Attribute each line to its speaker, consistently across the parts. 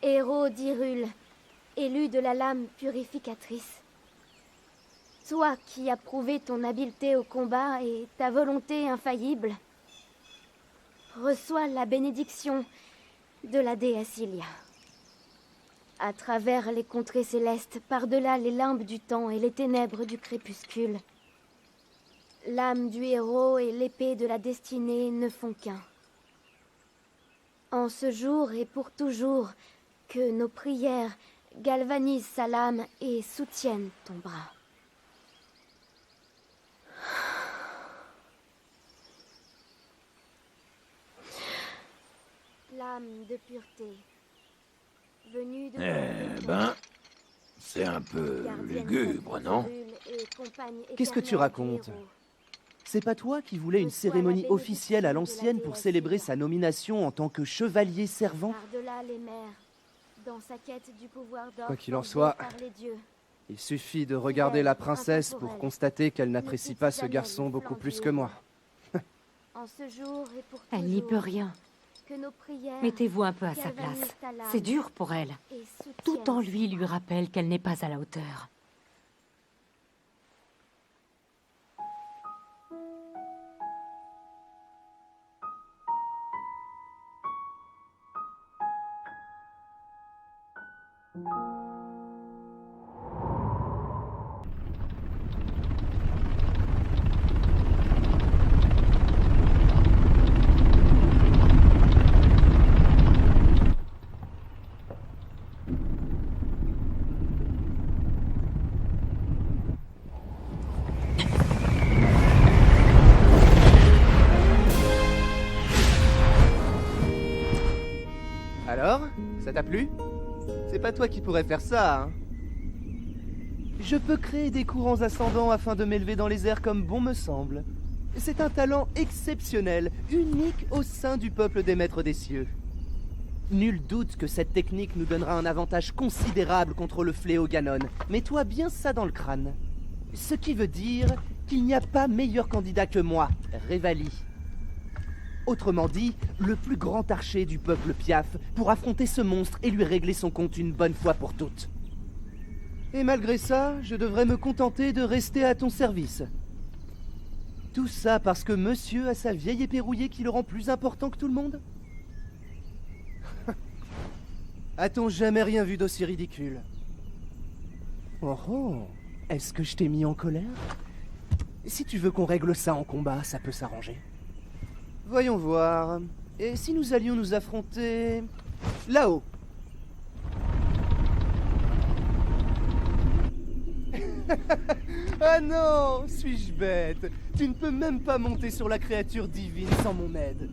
Speaker 1: Héros d'Hyrule, élu de la lame purificatrice. Toi qui as prouvé ton habileté au combat et ta volonté infaillible, reçois la bénédiction de la déesse Hylia. À travers les contrées célestes, par-delà les limbes du temps et les ténèbres du crépuscule, l'âme du héros et l'épée de la destinée ne font qu'un. En ce jour et pour toujours, que nos prières galvanisent sa lame et soutiennent ton bras. L'âme de pureté, venue de...
Speaker 2: c'est un peu lugubre, non?
Speaker 3: Qu'est-ce que tu racontes? C'est pas toi qui voulais une cérémonie officielle à l'ancienne pour célébrer sa nomination en tant que chevalier servant? Quoi qu'il en soit, il suffit de regarder la princesse pour constater qu'elle n'apprécie pas ce garçon beaucoup plus que moi.
Speaker 4: Elle n'y peut rien. Mettez-vous un peu à sa place. C'est dur pour elle. Tout en lui rappelle qu'elle n'est pas à la hauteur.
Speaker 3: Alors, ça t'a plu? C'est pas toi qui pourrais faire ça, hein? Je peux créer des courants ascendants afin de m'élever dans les airs comme bon me semble. C'est un talent exceptionnel, unique au sein du peuple des maîtres des cieux. Nul doute que cette technique nous donnera un avantage considérable contre le fléau Ganon. Mets-toi bien ça dans le crâne. Ce qui veut dire qu'il n'y a pas meilleur candidat que moi, Révali. Autrement dit, le plus grand archer du peuple Piaf pour affronter ce monstre et lui régler son compte une bonne fois pour toutes. Et malgré ça, je devrais me contenter de rester à ton service. Tout ça parce que monsieur a sa vieille épée rouillée qui le rend plus important que tout le monde? A-t-on jamais rien vu d'aussi ridicule? Oh oh, est-ce que je t'ai mis en colère? Si tu veux qu'on règle ça en combat, ça peut s'arranger. Voyons voir. Et si nous allions nous affronter... là-haut? Ah non, suis-je bête? Tu ne peux même pas monter sur la créature divine sans mon aide.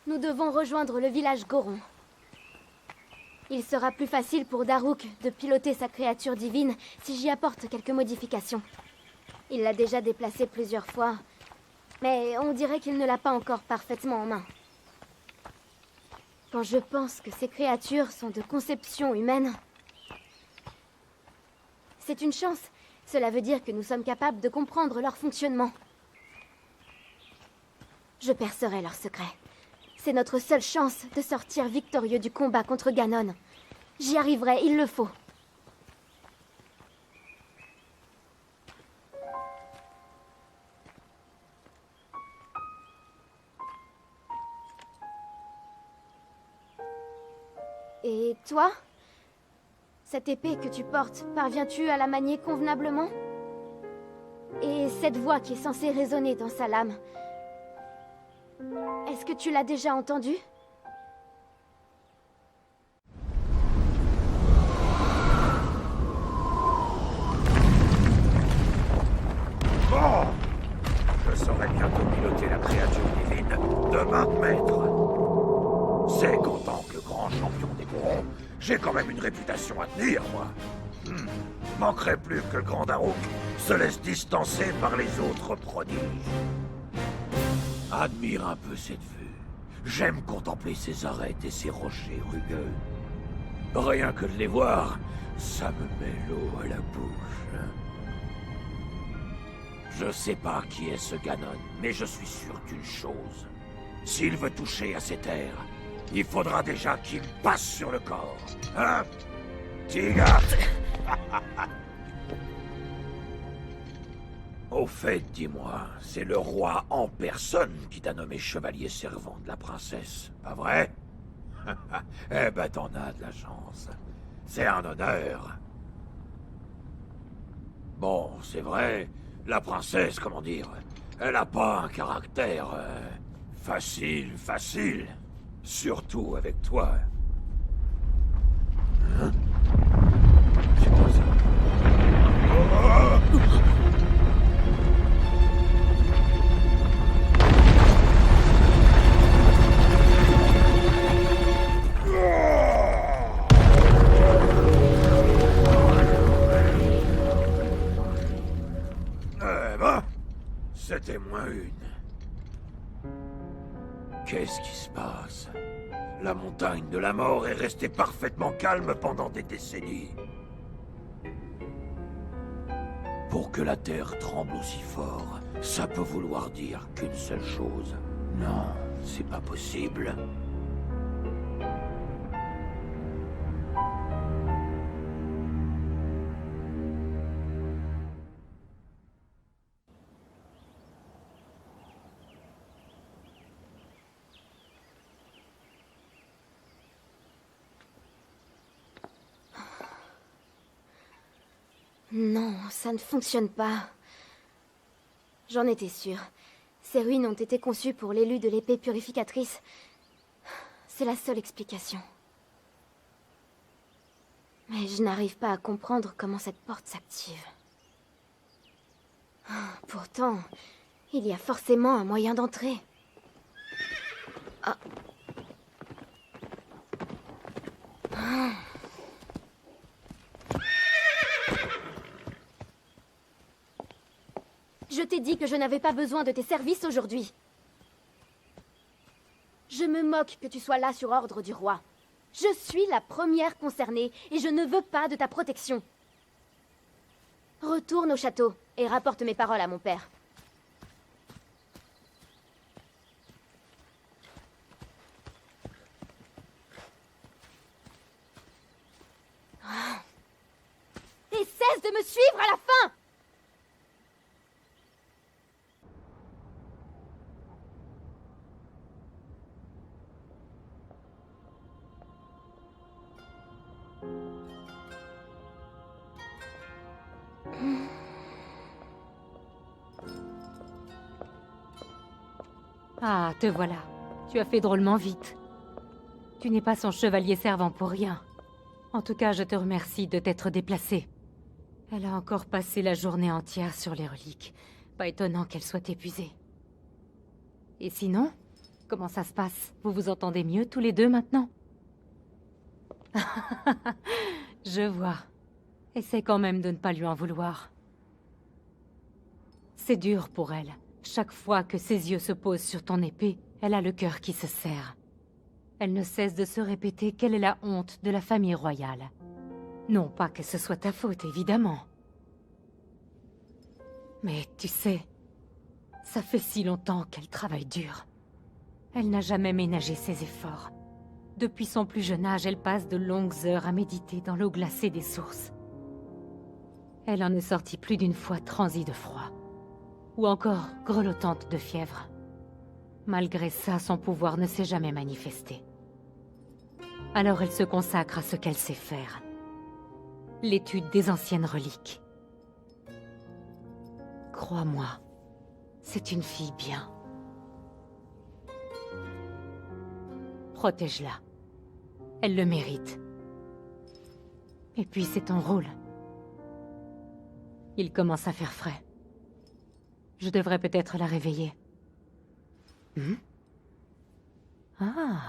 Speaker 1: Nous devons rejoindre le village Goron. Il sera plus facile pour Daruk de piloter sa créature divine si j'y apporte quelques modifications. Il l'a déjà déplacée plusieurs fois, mais on dirait qu'il ne l'a pas encore parfaitement en main. Quand je pense que ces créatures sont de conception humaine, c'est une chance. Cela veut dire que nous sommes capables de comprendre leur fonctionnement. Je percerai leurs secrets. C'est notre seule chance de sortir victorieux du combat contre Ganon. J'y arriverai, il le faut. Et toi? Cette épée que tu portes, parviens-tu à la manier convenablement? Et cette voix qui est censée résonner dans sa lame, est-ce que tu l'as déjà entendue?
Speaker 2: Bon, je saurai bientôt piloter la créature divine de main de maître. C'est qu'en tant que grand champion des Gorons, j'ai quand même une réputation à tenir, moi. Manquerait plus que le grand Daruk se laisse distancer par les autres prodiges. Admire un peu cette vue. J'aime contempler ces arêtes et ces rochers rugueux. Rien que de les voir, ça me met l'eau à la bouche. Je sais pas qui est ce Ganon, mais je suis sûr d'une chose. S'il veut toucher à ces terres, il faudra déjà qu'il me passe sur le corps. Hein? Tiga! Au fait, dis-moi, c'est le roi en personne qui t'a nommé chevalier servant de la princesse, pas vrai? Eh ben, t'en as de la chance. C'est un honneur. Bon, c'est vrai, la princesse, comment dire, elle a pas un caractère facile. Surtout avec toi. Hein? C'est quoi ça? Oh! C'était moins une. Qu'est-ce qui se passe? La montagne de la mort est restée parfaitement calme pendant des décennies. Pour que la terre tremble aussi fort, ça peut vouloir dire qu'une seule chose. Non, c'est pas possible.
Speaker 1: Non, ça ne fonctionne pas. J'en étais sûre. Ces ruines ont été conçues pour l'élu de l'épée purificatrice. C'est la seule explication. Mais je n'arrive pas à comprendre comment cette porte s'active. Pourtant, il y a forcément un moyen d'entrer. Ah. Ah. Je t'ai dit que je n'avais pas besoin de tes services aujourd'hui. Je me moque que tu sois là sur ordre du roi. Je suis la première concernée et je ne veux pas de ta protection. Retourne au château et rapporte mes paroles à mon père. Et cesse de me suivre à la fin!
Speaker 4: Ah, te voilà. Tu as fait drôlement vite. Tu n'es pas son chevalier servant pour rien. En tout cas, je te remercie de t'être déplacé. Elle a encore passé la journée entière sur les reliques. Pas étonnant qu'elle soit épuisée. Et sinon, comment ça se passe? Vous vous entendez mieux tous les deux maintenant? Je vois. Essaie quand même de ne pas lui en vouloir. C'est dur pour elle. Chaque fois que ses yeux se posent sur ton épée, elle a le cœur qui se serre. Elle ne cesse de se répéter qu'elle est la honte de la famille royale. Non pas que ce soit ta faute, évidemment. Mais tu sais, ça fait si longtemps qu'elle travaille dur. Elle n'a jamais ménagé ses efforts. Depuis son plus jeune âge, elle passe de longues heures à méditer dans l'eau glacée des sources. Elle en est sortie plus d'une fois transie de froid. Ou encore grelottante de fièvre. Malgré ça, son pouvoir ne s'est jamais manifesté. Alors elle se consacre à ce qu'elle sait faire. L'étude des anciennes reliques. Crois-moi, c'est une fille bien. Protège-la. Elle le mérite. Et puis c'est ton rôle. Il commence à faire frais. Je devrais peut-être la réveiller. Ah.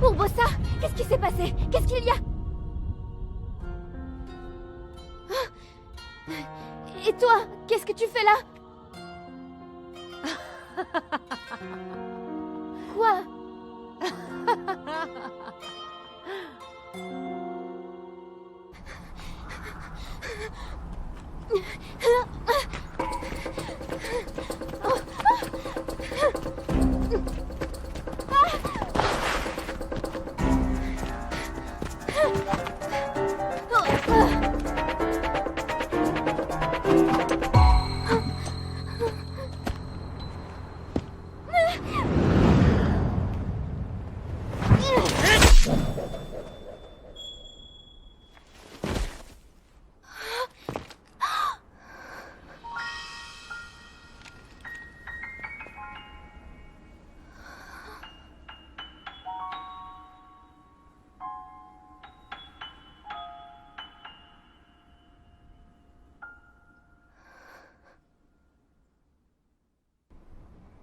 Speaker 1: Urbosa, qu'est-ce qui s'est passé? Qu'est-ce qu'il y a? Et toi, qu'est-ce que tu fais là? Quoi?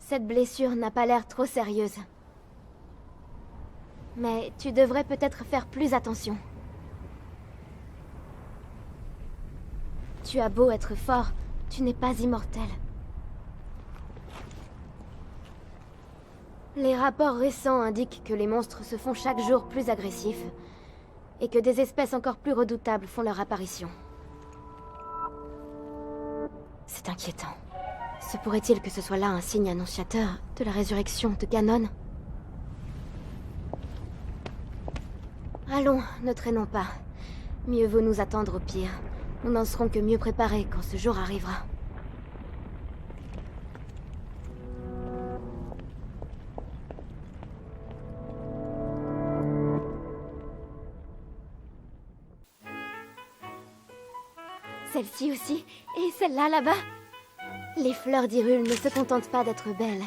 Speaker 1: Cette blessure n'a pas l'air trop sérieuse. Mais tu devrais peut-être faire plus attention. Tu as beau être fort, tu n'es pas immortel. Les rapports récents indiquent que les monstres se font chaque jour plus agressifs, et que des espèces encore plus redoutables font leur apparition. C'est inquiétant. Se pourrait-il que ce soit là un signe annonciateur de la résurrection de Ganon? Allons, ne traînons pas. Mieux vaut nous attendre au pire. Nous n'en serons que mieux préparés quand ce jour arrivera. Celle-ci aussi, et celle-là là-bas. Les fleurs d'Hyrule ne se contentent pas d'être belles.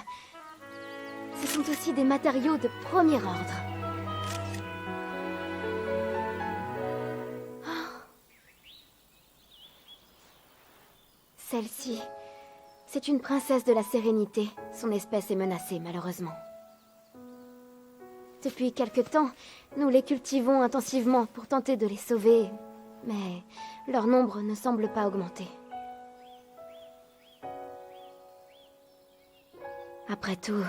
Speaker 1: Ce sont aussi des matériaux de premier ordre. Celle-ci, c'est une princesse de la sérénité. Son espèce est menacée, malheureusement. Depuis quelque temps, nous les cultivons intensivement pour tenter de les sauver, mais leur nombre ne semble pas augmenter. Après tout,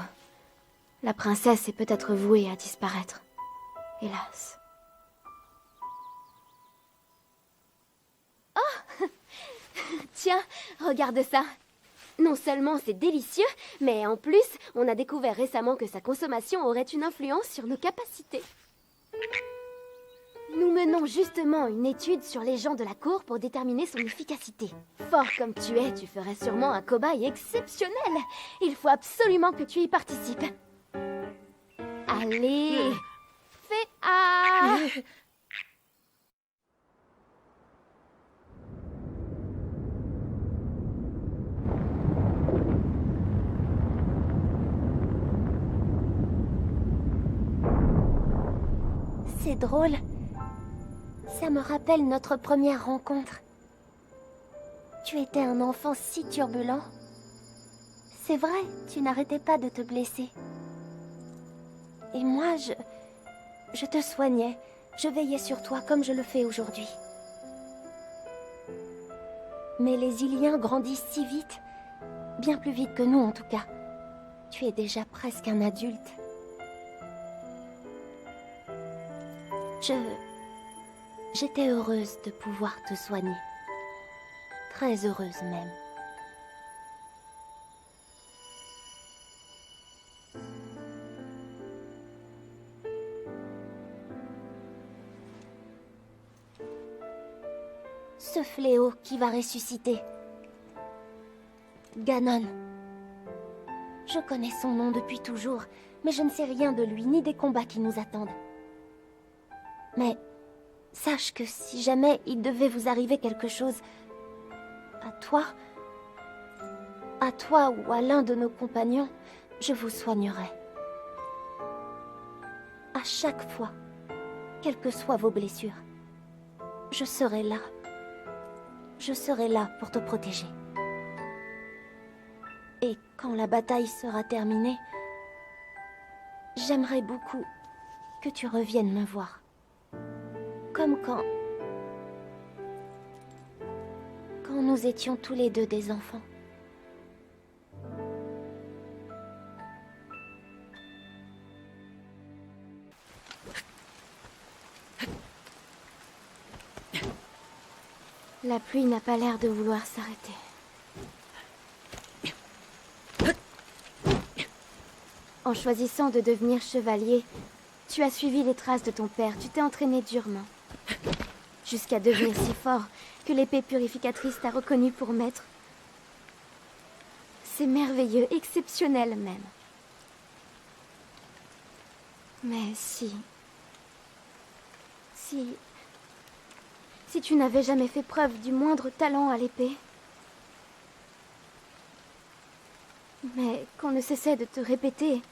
Speaker 1: la princesse est peut-être vouée à disparaître. Hélas. Oh! Tiens, regarde ça. Non seulement c'est délicieux, mais en plus, on a découvert récemment que sa consommation aurait une influence sur nos capacités. Nous menons justement une étude sur les gens de la cour pour déterminer son efficacité. Fort comme tu es, tu ferais sûrement un cobaye exceptionnel. Il faut absolument que tu y participes. Allez, fais A. C'est drôle. Ça me rappelle notre première rencontre. Tu étais un enfant si turbulent. C'est vrai, tu n'arrêtais pas de te blesser. Et moi, je te soignais. Je veillais sur toi comme je le fais aujourd'hui. Mais les Iliens grandissent si vite. Bien plus vite que nous, en tout cas. Tu es déjà presque un adulte. J'étais heureuse de pouvoir te soigner. Très heureuse même. Ce fléau qui va ressusciter. Ganon. Je connais son nom depuis toujours, mais je ne sais rien de lui ni des combats qui nous attendent. Mais sache que si jamais il devait vous arriver quelque chose, à toi ou à l'un de nos compagnons, je vous soignerai. À chaque fois, quelles que soient vos blessures, je serai là. Je serai là pour te protéger. Et quand la bataille sera terminée, j'aimerais beaucoup que tu reviennes me voir. Comme quand nous nous étions tous les deux des enfants. La pluie n'a pas l'air de vouloir s'arrêter. En choisissant de devenir chevalier, tu as suivi les traces de ton père, tu t'es entraîné durement. Jusqu'à devenir si fort que l'épée purificatrice t'a reconnu pour maître. C'est merveilleux, exceptionnel même. Mais si tu n'avais jamais fait preuve du moindre talent à l'épée, mais qu'on ne cessait de te répéter,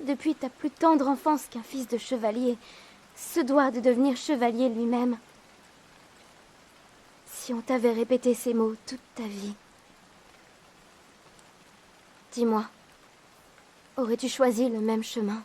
Speaker 1: depuis ta plus tendre enfance qu'un fils de chevalier se doit de devenir chevalier lui-même. Si on t'avait répété ces mots toute ta vie, dis-moi, aurais-tu choisi le même chemin ?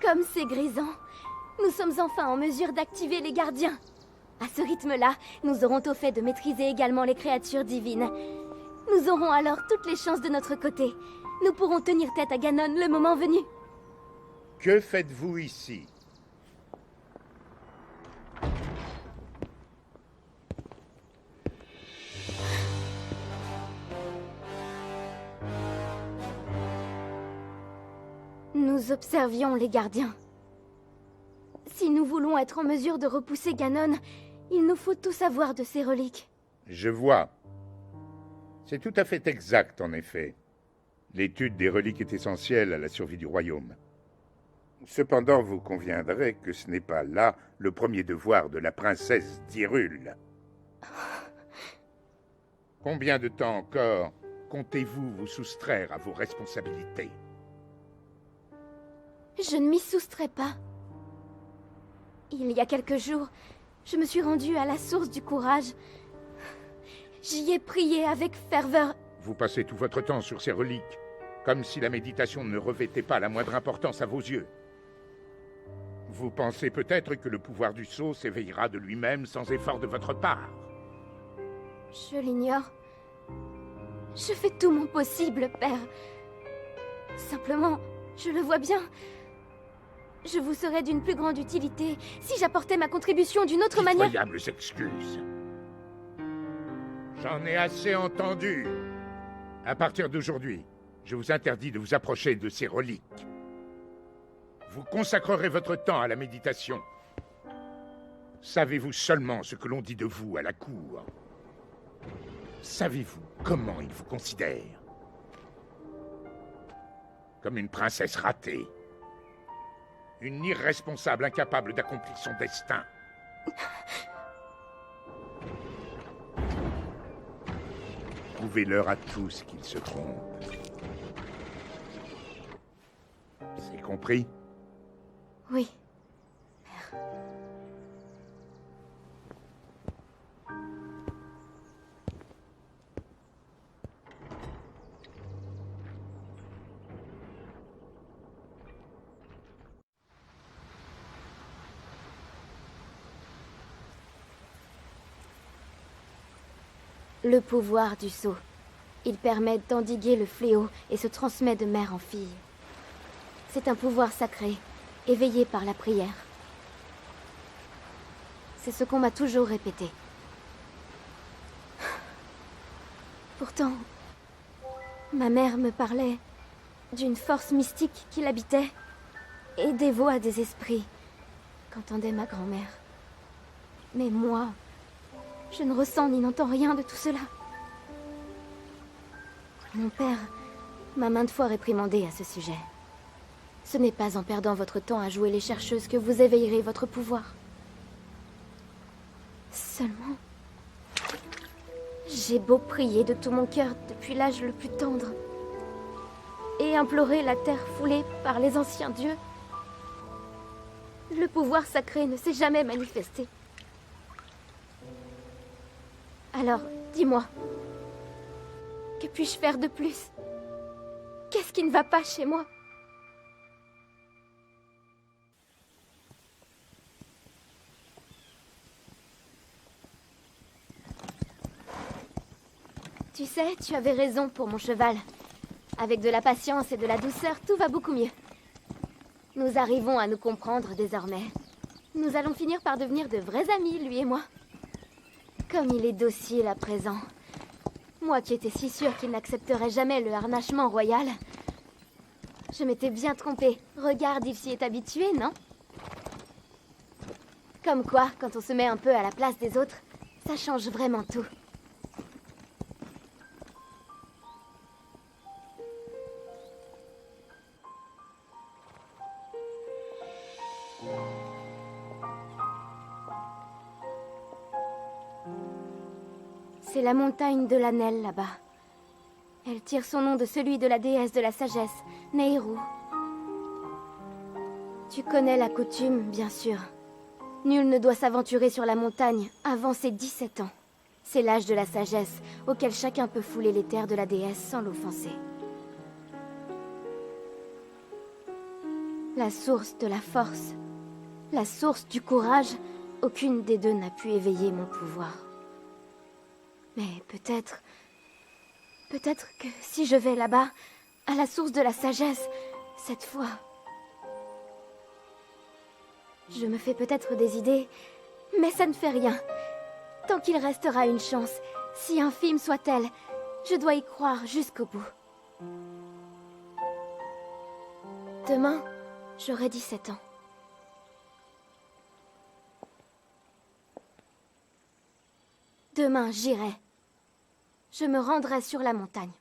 Speaker 1: Comme c'est grisant, nous sommes enfin en mesure d'activer les gardiens. À ce rythme-là, nous aurons au fait de maîtriser également les créatures divines. Nous aurons alors toutes les chances de notre côté. Nous pourrons tenir tête à Ganon le moment venu.
Speaker 2: Que faites-vous ici?
Speaker 1: Nous observions les gardiens. Si nous voulons être en mesure de repousser Ganon, il nous faut tout savoir de ces reliques.
Speaker 2: Je vois. C'est tout à fait exact, en effet. L'étude des reliques est essentielle à la survie du royaume. Cependant, vous conviendrez que ce n'est pas là le premier devoir de la princesse d'Hyrule. Combien de temps encore comptez-vous vous soustraire à vos responsabilités?
Speaker 1: Je ne m'y soustrais pas. Il y a quelques jours, je me suis rendue à la source du courage. J'y ai prié avec ferveur.
Speaker 2: Vous passez tout votre temps sur ces reliques, comme si la méditation ne revêtait pas la moindre importance à vos yeux. Vous pensez peut-être que le pouvoir du sceau s'éveillera de lui-même sans effort de votre part.
Speaker 1: Je l'ignore. Je fais tout mon possible, père. Simplement, je le vois bien. Je vous serais d'une plus grande utilité si j'apportais ma contribution d'une autre manière.
Speaker 2: Pitoyables excuses. J'en ai assez entendu. À partir d'aujourd'hui, je vous interdis de vous approcher de ces reliques. Vous consacrerez votre temps à la méditation. Savez-vous seulement ce que l'on dit de vous à la cour? Savez-vous comment ils vous considèrent? Comme une princesse ratée. Une irresponsable incapable d'accomplir son destin. Prouvez-leur à tous qu'ils se trompent. C'est compris?
Speaker 1: Oui. Le pouvoir du sceau. Il permet d'endiguer le fléau et se transmet de mère en fille. C'est un pouvoir sacré, éveillé par la prière. C'est ce qu'on m'a toujours répété. Pourtant, ma mère me parlait d'une force mystique qui l'habitait et des voix des esprits qu'entendait ma grand-mère. Mais moi, je ne ressens ni n'entends rien de tout cela. Mon père m'a maintes fois réprimandé à ce sujet. Ce n'est pas en perdant votre temps à jouer les chercheuses que vous éveillerez votre pouvoir. Seulement, j'ai beau prier de tout mon cœur depuis l'âge le plus tendre et implorer la terre foulée par les anciens dieux, le pouvoir sacré ne s'est jamais manifesté. Alors, dis-moi. Que puis-je faire de plus? Qu'est-ce qui ne va pas chez moi? Tu sais, tu avais raison pour mon cheval. Avec de la patience et de la douceur, tout va beaucoup mieux. Nous arrivons à nous comprendre désormais. Nous allons finir par devenir de vrais amis, lui et moi. Comme il est docile à présent. Moi qui étais si sûre qu'il n'accepterait jamais le harnachement royal. Je m'étais bien trompée. Regarde, il s'y est habitué, non? Comme quoi, quand on se met un peu à la place des autres, ça change vraiment tout. C'est la montagne de l'Anel, là-bas. Elle tire son nom de celui de la déesse de la sagesse, Nehru. Tu connais la coutume, bien sûr. Nul ne doit s'aventurer sur la montagne avant ses 17 ans. C'est l'âge de la sagesse, auquel chacun peut fouler les terres de la déesse sans l'offenser. La source de la force, la source du courage, aucune des deux n'a pu éveiller mon pouvoir. Mais peut-être que si je vais là-bas, à la source de la sagesse, cette fois... Je me fais peut-être des idées, mais ça ne fait rien. Tant qu'il restera une chance, si infime soit-elle, je dois y croire jusqu'au bout. Demain, j'aurai 17 ans. Demain, j'irai. Je me rendrai sur la montagne.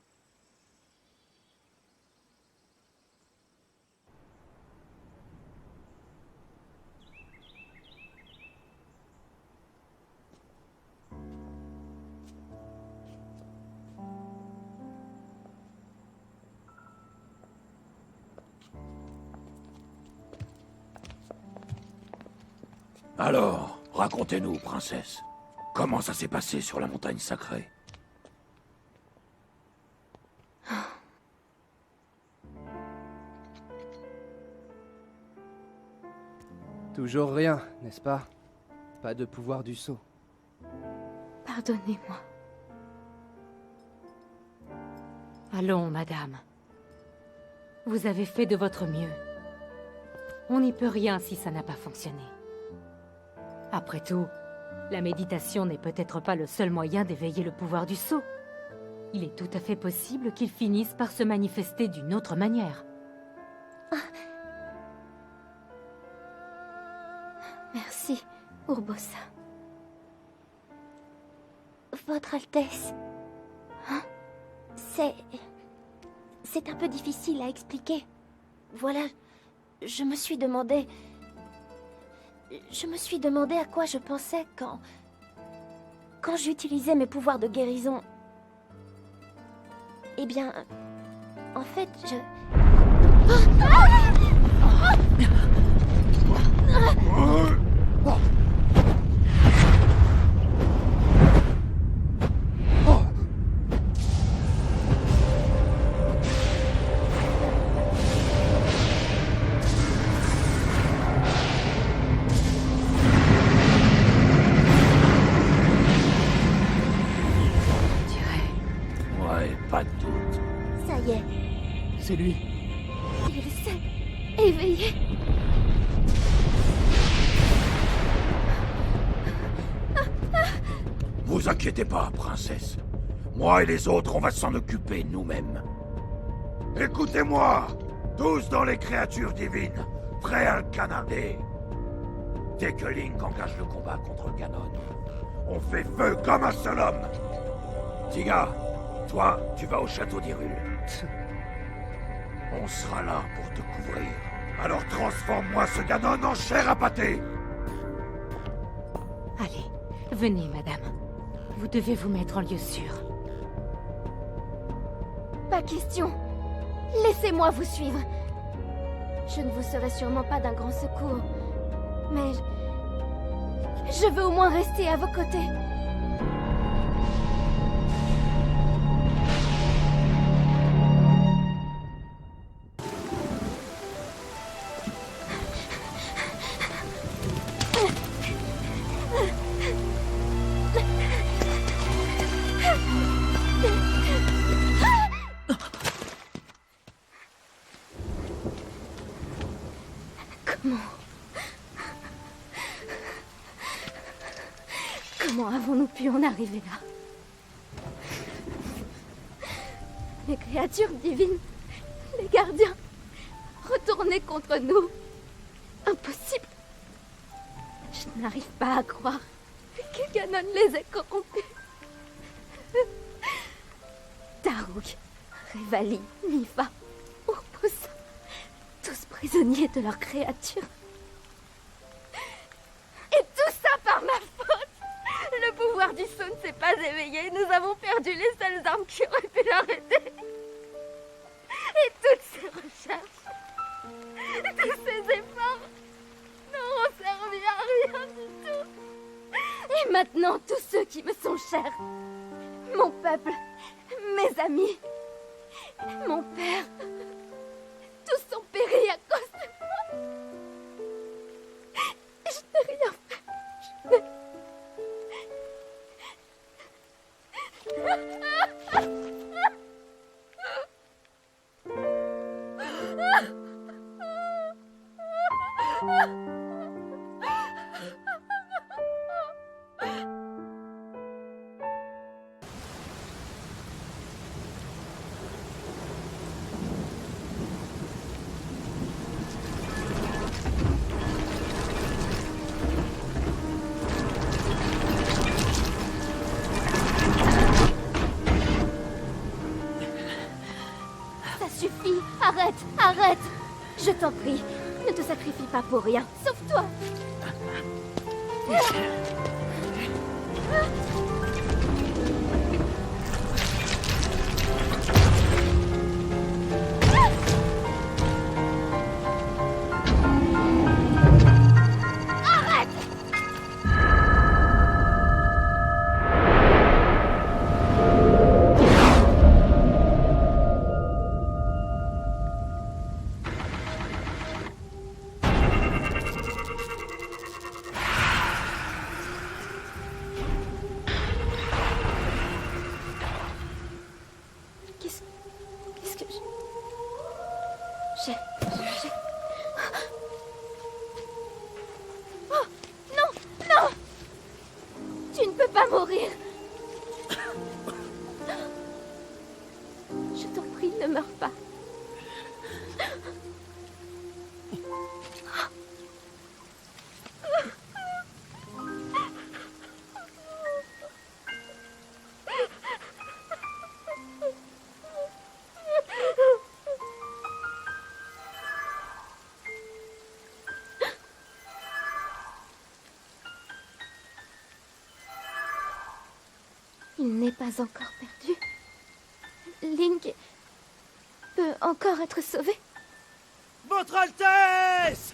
Speaker 2: Alors, racontez-nous, princesse. Comment ça s'est passé sur la montagne sacrée?
Speaker 3: Toujours rien, n'est-ce pas? Pas de pouvoir du sceau.
Speaker 1: Pardonnez-moi.
Speaker 4: Allons, madame. Vous avez fait de votre mieux. On n'y peut rien si ça n'a pas fonctionné. Après tout, la méditation n'est peut-être pas le seul moyen d'éveiller le pouvoir du sceau. Il est tout à fait possible qu'il finisse par se manifester d'une autre manière.
Speaker 1: Merci, Urbosa. Votre Altesse. C'est un peu difficile à expliquer. Voilà, je me suis demandé à quoi je pensais quand j'utilisais mes pouvoirs de guérison. Eh bien, en fait,
Speaker 2: Ouais, pas de doute.
Speaker 1: ça y est,
Speaker 3: C'est lui.
Speaker 1: il s'est éveillé.
Speaker 2: Vous inquiétez pas, princesse. Moi et les autres, on va s'en occuper nous-mêmes. Écoutez-moi, tous dans les créatures divines, prêts à le canarder. Dès que Link engage le combat contre Ganon, on fait feu comme un seul homme. Tiga, toi, tu vas au château d'Hyrule. On sera là pour te couvrir. Alors transforme-moi ce Ganon en chair à pâté.
Speaker 4: Allez, venez, madame. Vous devez vous mettre en lieu sûr.
Speaker 1: Pas question. Laissez-moi vous suivre. Je ne vous serai sûrement pas d'un grand secours, mais je veux au moins rester à vos côtés. Comment avons-nous pu en arriver là? Les créatures divines, les gardiens, retournés contre nous. Impossible. Je n'arrive pas à croire que Ganon les ait corrompus. Daruk, Revali, Nifa, Urbosa, tous prisonniers de leurs créatures. Et tout ça par ma faute. Le pouvoir du saut ne s'est pas éveillé. Nous avons perdu les seules armes qui auraient pu l'arrêter. Et toutes ces recherches, tous ces efforts n'auront servi à rien du tout. Et maintenant, tous ceux qui me sont chers, mon peuple, mes amis, mon père, tous ont péri à cause de moi. Je n'ai rien fait. Je n'ai... Ça suffit. Arrête, arrête. Je t'en prie, ne te sacrifie pas pour rien. Sauve-toi. Qu'est-ce que j'ai... Oh, non, non! Tu ne peux pas mourir. Je t'en prie, ne meurs pas. Il n'est pas encore perdu. Link peut encore être sauvé.
Speaker 5: Votre Altesse!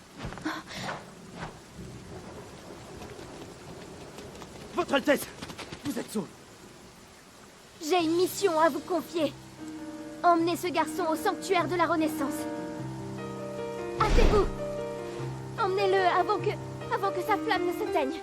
Speaker 5: Votre Altesse! Vous êtes sauve!
Speaker 1: J'ai une mission à vous confier. Emmenez ce garçon au sanctuaire de la Renaissance. Hâtez-vous. Emmenez-le avant que sa flamme ne s'éteigne.